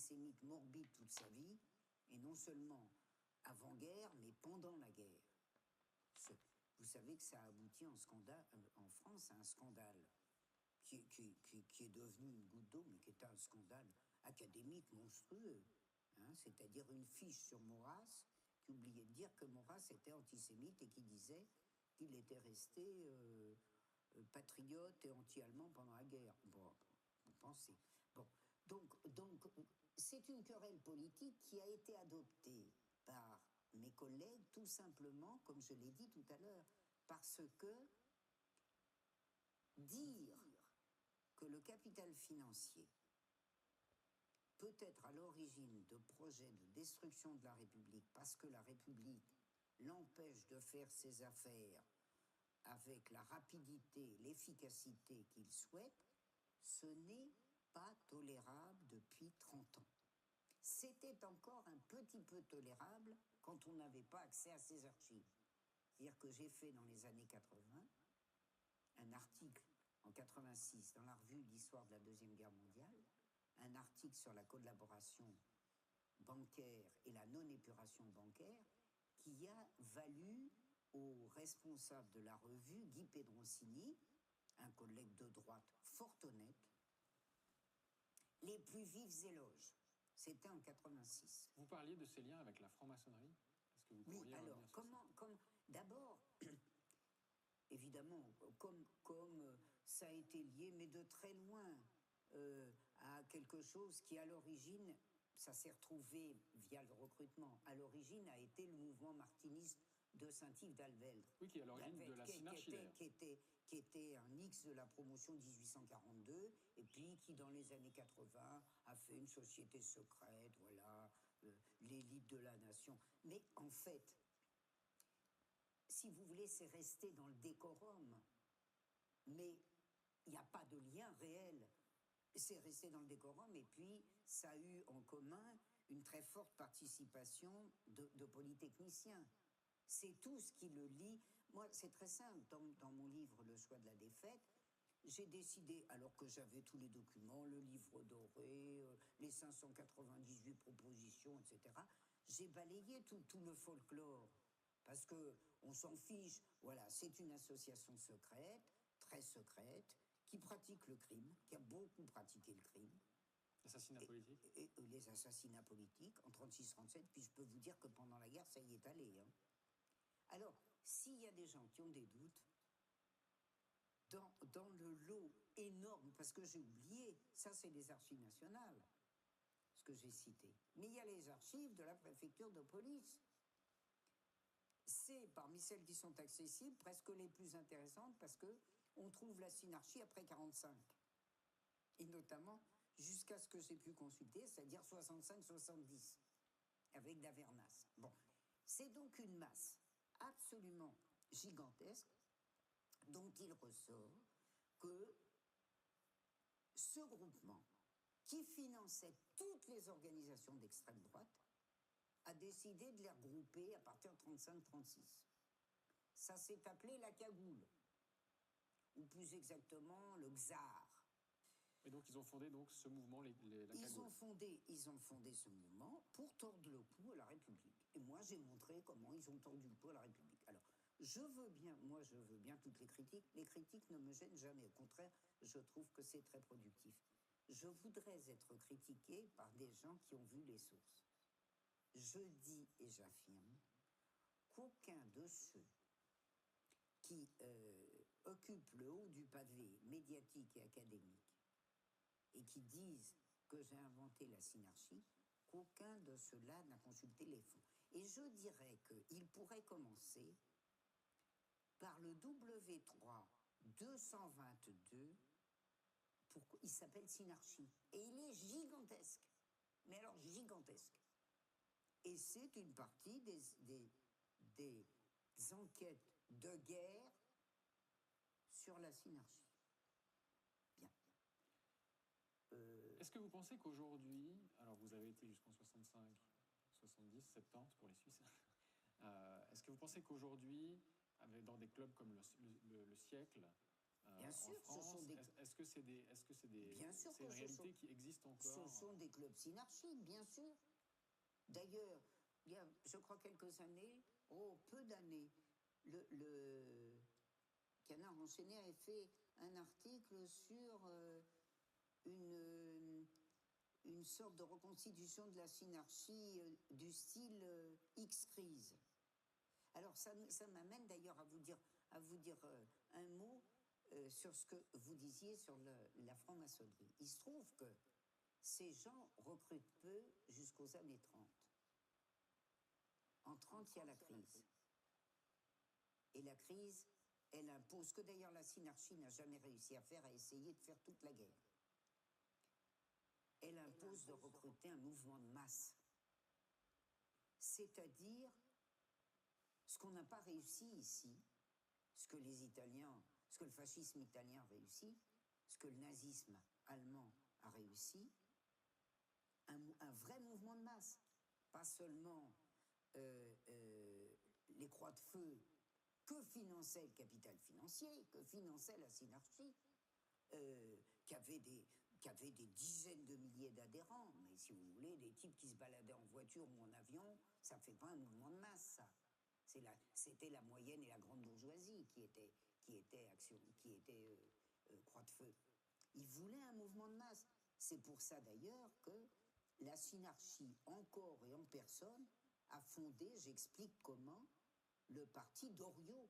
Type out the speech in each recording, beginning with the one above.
antisémite morbide toute sa vie, et non seulement avant-guerre, mais pendant la guerre. Vous savez que ça a abouti en France à un scandale qui est devenu une goutte d'eau, mais qui est un scandale académique monstrueux. Hein, c'est-à-dire une fiche sur Maurras qui oubliait de dire que Maurras était antisémite et qui disait qu'il était resté patriote et anti-allemand pendant la guerre. Bon, vous pensez. Bon, donc c'est une querelle politique qui a été adoptée par mes collègues, tout simplement, comme je l'ai dit tout à l'heure, parce que dire que le capital financier peut être à l'origine de projets de destruction de la République parce que la République l'empêche de faire ses affaires avec la rapidité, l'efficacité qu'il souhaite, ce n'est pas tolérable depuis 30 ans. C'était encore un petit peu tolérable quand on n'avait pas accès à ces archives. C'est-à-dire que j'ai fait dans les années 80 un article en 86 dans la revue d'histoire de la Deuxième Guerre mondiale, un article sur la collaboration bancaire et la non-épuration bancaire qui a valu au responsable de la revue, Guy Pedroncini, un collègue de droite fort honnête, les plus vifs éloges. C'était en 86. Vous parliez de ces liens avec la franc-maçonnerie. Est-ce que vous pourriez revenir sur ça ? D'abord, évidemment, comme ça a été lié, mais de très loin, à quelque chose qui, à l'origine, ça s'est retrouvé via le recrutement. À l'origine, a été le mouvement martiniste de Saint-Yves d'Alvèldre. Oui, qui est à l'origine de la synarchie, qui était un X de la promotion 1842, et puis qui, dans les années 80, a fait une société secrète, voilà, l'élite de la nation. Mais en fait, si vous voulez, c'est resté dans le décorum. Mais il n'y a pas de lien réel. C'est resté dans le décorum, et puis ça a eu en commun une très forte participation de polytechniciens. C'est tout ce qui le lie. Moi, c'est très simple. Dans mon livre « Le choix de la défaite », j'ai décidé, alors que j'avais tous les documents, le livre doré, les 598 propositions, etc., j'ai balayé tout le folklore. Parce qu'on s'en fiche. Voilà, c'est une association secrète, très secrète, qui pratique le crime, qui a beaucoup pratiqué le crime. L'assassinat politique ? Et les assassinats politiques en 36-37, puis je peux vous dire que pendant la guerre, ça y est allé. Hein. Alors, s'il y a des gens qui ont des doutes, dans le lot énorme, parce que j'ai oublié, ça c'est les archives nationales, ce que j'ai cité. Mais il y a les archives de la préfecture de police. C'est parmi celles qui sont accessibles presque les plus intéressantes parce que on trouve la synarchie après 45. Et notamment jusqu'à ce que j'ai pu consulter, c'est-à-dire 65-70, avec Davernas. Bon, c'est donc une masse absolument gigantesque dont il ressort que ce groupement qui finançait toutes les organisations d'extrême droite a décidé de les regrouper à partir de 35-36. Ça s'est appelé la cagoule, ou plus exactement le Xar. Et donc ils ont fondé donc ce mouvement, la cagoule. Ils ont fondé ce mouvement pour tordre le cou à la République. Et moi, j'ai montré comment ils ont tordu le cou à la République. Alors, je veux bien toutes les critiques. Les critiques ne me gênent jamais. Au contraire, je trouve que c'est très productif. Je voudrais être critiqué par des gens qui ont vu les sources. Je dis et j'affirme qu'aucun de ceux qui occupent le haut du pavé médiatique et académique et qui disent que j'ai inventé la synarchie, qu'aucun de ceux-là n'a consulté les fonds. Et je dirais qu'il pourrait commencer par le W3 222, il s'appelle synarchie, et il est gigantesque, mais alors gigantesque. Et c'est une partie des enquêtes de guerre sur la synarchie. Bien. Est-ce que vous pensez qu'aujourd'hui, alors vous avez été jusqu'en 65, 70, 70 pour les Suisses, est-ce que vous pensez qu'aujourd'hui, dans des clubs comme le Siècle, Bien sûr, en France. ce sont des... Est-ce que c'est Bien sûr c'est une réalité qui existe encore? Ce sont des clubs synarchiques, bien sûr. D'ailleurs, il y a, je crois, quelques années, peu d'années, le Canard enchaîné avait fait un article sur une sorte de reconstitution de la synarchie du style X-Crise. Alors, ça m'amène d'ailleurs à vous dire un mot sur ce que vous disiez sur la franc-maçonnerie. Il se trouve que ces gens recrutent peu jusqu'aux années 30. En 30, il y a la crise. Et la crise, elle impose, que d'ailleurs la synarchie n'a jamais réussi à faire, à essayer de faire toute la guerre. Elle impose de recruter un mouvement de masse. C'est-à-dire ce qu'on n'a pas réussi ici, ce que le fascisme italien a réussi, ce que le nazisme allemand a réussi, un vrai mouvement de masse. Pas seulement les croix de feu que finançait le capital financier, que finançait la synarchie, qui avait des dizaines de milliers d'adhérents, mais si vous voulez, des types qui se baladaient en voiture ou en avion, ça ne fait pas un mouvement de masse, ça. C'était la moyenne et la grande bourgeoisie qui était croix de feu. Ils voulaient un mouvement de masse. C'est pour ça d'ailleurs que la synarchie, en corps et en personne, a fondé, j'explique comment, le parti d'Oriot,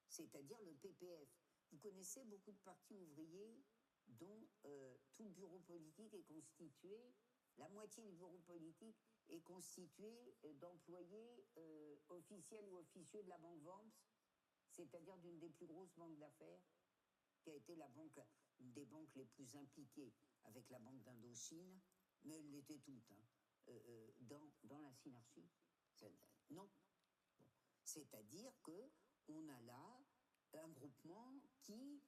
c'est-à-dire le PPF. Vous connaissez beaucoup de partis ouvriers dont tout le bureau politique est constitué, la moitié du bureau politique est constitué d'employés officiels ou officieux de la banque Worms, c'est-à-dire d'une des plus grosses banques d'affaires, qui a été une des banques les plus impliquées avec la banque d'Indochine, mais elles l'étaient toutes, dans la synarchie. Non. Bon. C'est-à-dire qu'on a là un groupement qui,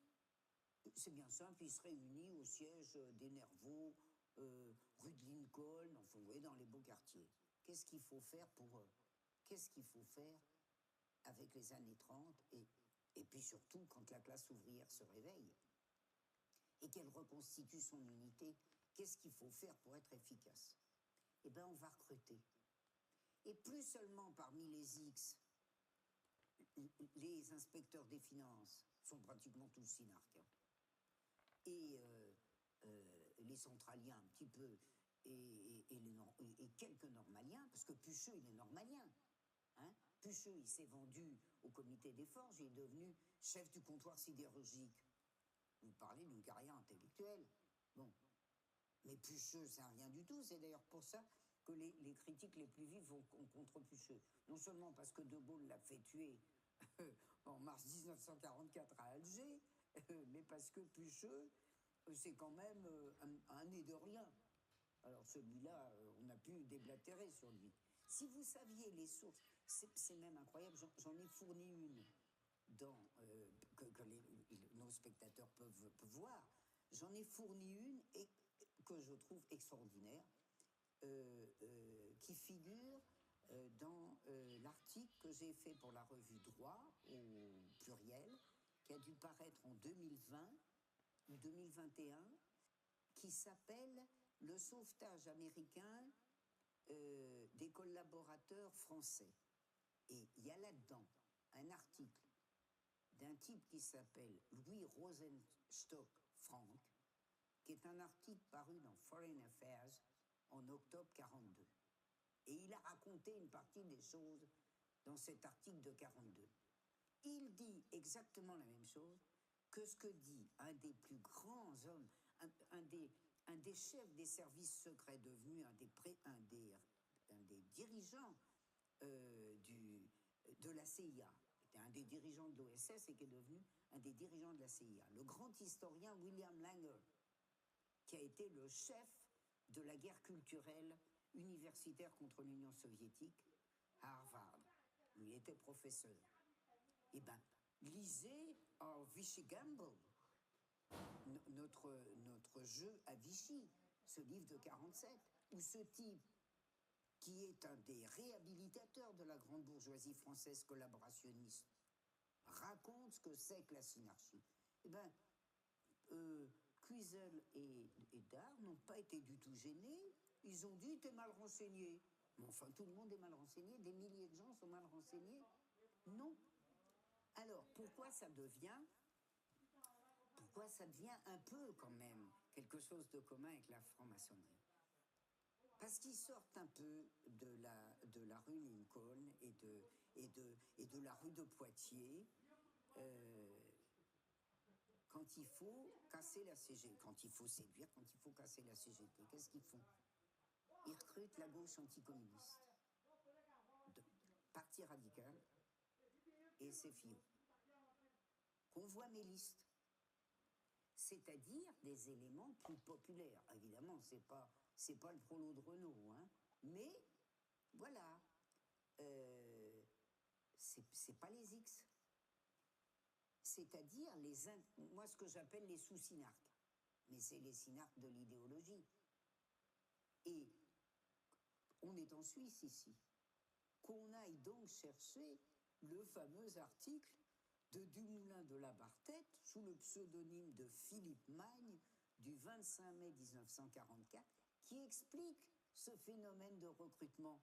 c'est bien simple, il se réunit au siège des Nervaux, rue de Lincoln, enfin, vous voyez, dans les beaux quartiers. Qu'est-ce qu'il faut faire pour eux? Qu'est-ce qu'il faut faire avec les années 30 et puis surtout quand la classe ouvrière se réveille et qu'elle reconstitue son unité, qu'est-ce qu'il faut faire pour être efficace? Eh bien, on va recruter. Et plus seulement parmi les X, les inspecteurs des finances sont pratiquement tous synarques. Et les centraliens un petit peu, et quelques normaliens, parce que Pucheux, il est normalien. Hein? Pucheux, il s'est vendu au comité des forges, il est devenu chef du comptoir sidérurgique. Vous parlez d'une carrière intellectuelle. Bon. Mais Pucheux, c'est rien du tout. C'est d'ailleurs pour ça que les critiques les plus vives vont contre Pucheux. Non seulement parce que De Gaulle l'a fait tuer en mars 1944 à Alger, mais parce que Pucheux, c'est quand même un nez de rien. Alors celui-là, on a pu déblatérer sur lui. Si vous saviez les sources, c'est même incroyable, j'en ai fourni une que nos spectateurs peuvent voir. J'en ai fourni une et que je trouve extraordinaire, qui figure dans l'article que j'ai fait pour la revue Droit, au pluriel, qui a dû paraître en 2020 ou 2021, qui s'appelle « Le sauvetage américain des collaborateurs français ». Et il y a là-dedans un article d'un type qui s'appelle Louis Rosenstock Frank, qui est un article paru dans Foreign Affairs en octobre 42. Et il a raconté une partie des choses dans cet article de 42. Il dit exactement la même chose que ce que dit un des plus grands hommes, un des chefs des services secrets devenu un des dirigeants de la CIA, qui était un des dirigeants de l'OSS et qui est devenu un des dirigeants de la CIA, le grand historien William Langer, qui a été le chef de la guerre culturelle universitaire contre l'Union soviétique à Harvard, où il était professeur. Eh bien, lisez Vichy Gamble, notre jeu à Vichy, ce livre de 47, où ce type, qui est un des réhabilitateurs de la grande bourgeoisie française collaborationniste, raconte ce que c'est que la synarchie. Eh bien, Cluzel et Dard n'ont pas été du tout gênés. Ils ont dit, t'es mal renseigné. Mais enfin, tout le monde est mal renseigné. Des milliers de gens sont mal renseignés. Non. Alors, pourquoi ça devient un peu, quand même, quelque chose de commun avec la franc-maçonnerie? Parce qu'ils sortent un peu de la rue Lincoln et de la rue de Poitiers quand il faut casser la CGT, quand il faut séduire, quand il faut casser la CGT. Qu'est-ce qu'ils font? Ils recrutent la gauche anticommuniste, Parti radical et ses filles. Convoi méliste. C'est-à-dire des éléments plus populaires. Évidemment, c'est pas le prolo de Renault, hein, mais voilà, c'est pas les X. C'est-à-dire moi ce que j'appelle les sous-synarques. Mais c'est les synarques de l'idéologie. Et on est en Suisse ici. Qu'on aille donc chercher le fameux article de Dumoulin de la Barthette, sous le pseudonyme de Philippe Magne, du 25 mai 1944, qui explique ce phénomène de recrutement.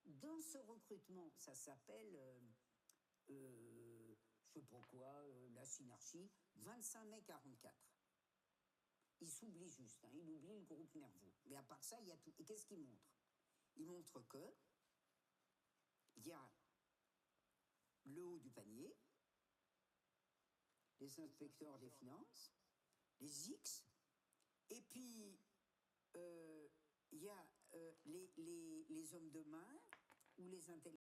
Dans ce recrutement, ça s'appelle, je sais pas quoi, la synarchie, 25 mai 44. Il s'oublie juste, hein, il oublie le groupe nerveux. Mais à part ça, il y a tout. Et qu'est-ce qu'il montre? Il montre que il y a le haut du panier, les inspecteurs des finances, les X, et puis il y a les hommes de main ou les intellectuels.